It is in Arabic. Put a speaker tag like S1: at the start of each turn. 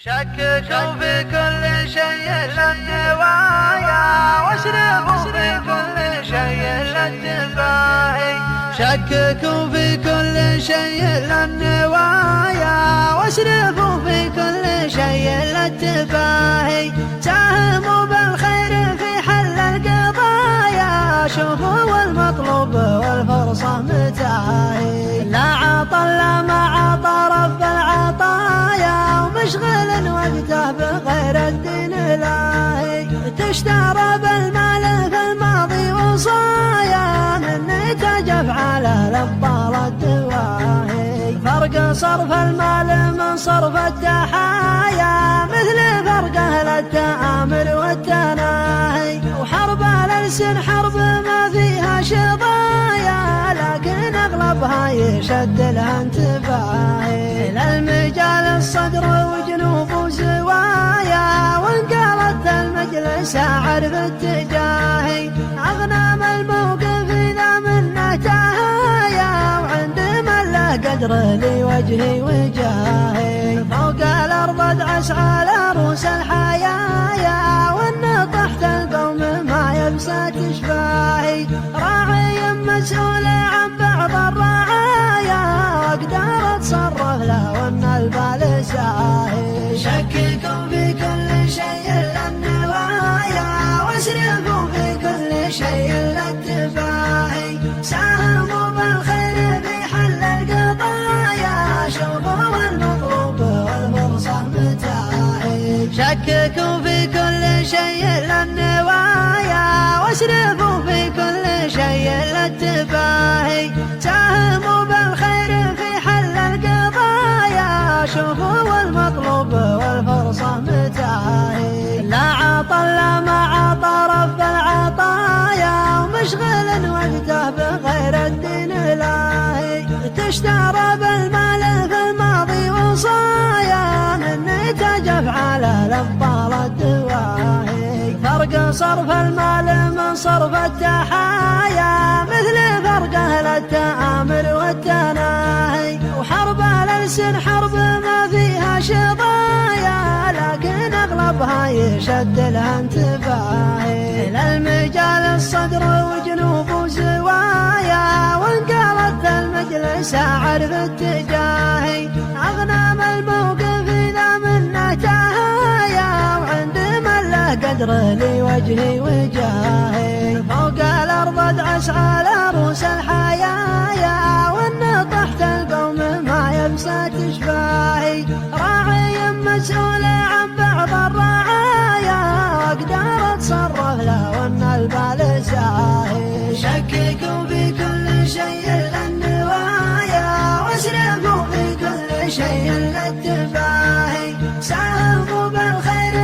S1: شككوا في كل شيء للنوايا واشربوا في كل شيء للتفاهي. شككوا في كل شيء للنوايا واشربوا في كل شيء للتفاهي. ساهموا بالخير في حل القضايا، شوفوا والمطلوب والفرصة متاهي. لا عطل ما عطى رب العطايا، ومشغل وقته بغير الدين الهي. تشترى بالمال في الماضي وصايا، من نتاج افعاله الابطال الدواهي. فرق صرف المال من صرف التحايا، مثل فرقه للتآمر والتناهي. وحرب الألسن حرب ما فيها شظايا، لكن اغلبها يشد لها انتباهي. للمجال الصدر وجنوب وزوايا، وانقلت المجلس اعرف اتجاهي. اغنام الموقف اذا منه تهايا، وعند من له قدر لوجهي وجاهي. فوق الارض ادعس على رؤوس الحيايا، وان تحت القوم ما يبسى تشفاهي. راعي مسؤول عن بعض الرعايا، واقدر اتصرف له وان البال ساهي. شككوا في كل شيء للنوايا، واسرفوا في كل شيء للتفاهي. ساهموا بالخير في حل القضايا، شوفوا والمطلوب والفرصة متاهي. شككوا في كل شيء للنوايا، واسرفوا في كل شيء للتفاهي. ساهموا بالخير في حل القضايا، شوفوا والمطلوب والفرصة متاهي. لا عطل ما عطى رب العطايا، ومشغل وقته بغير الدين الهي. تشترى بالمال في الماضي وصايا، من نتاج افعاله الابطال الدواهي. فرق صرف المال من صرف التحايا، مثل فرقه للتآمر والتناهي. وحرب الألسن حرب ما فيها شظايا، لكن اغلبها يشد لها انتباهي. للمجال الصدر وجنوب وزوايا، وانقلت المجلس اعرف اتجاهي. اغنام الموقف اذا منه تهايا، وعند من له قدر لوجهي وجاهي. فوق الارض ادعس على رؤوس الحيايا، وان تحت القوم ما يبسى تشفاهي. راعي مسؤول عن بعض الرعايا، واقدر اتصرف له وان البال ساهي. شككوا في كل شيء للنوايا، واسرفوا في كل شيء للتفاهي. ساهموا بالخير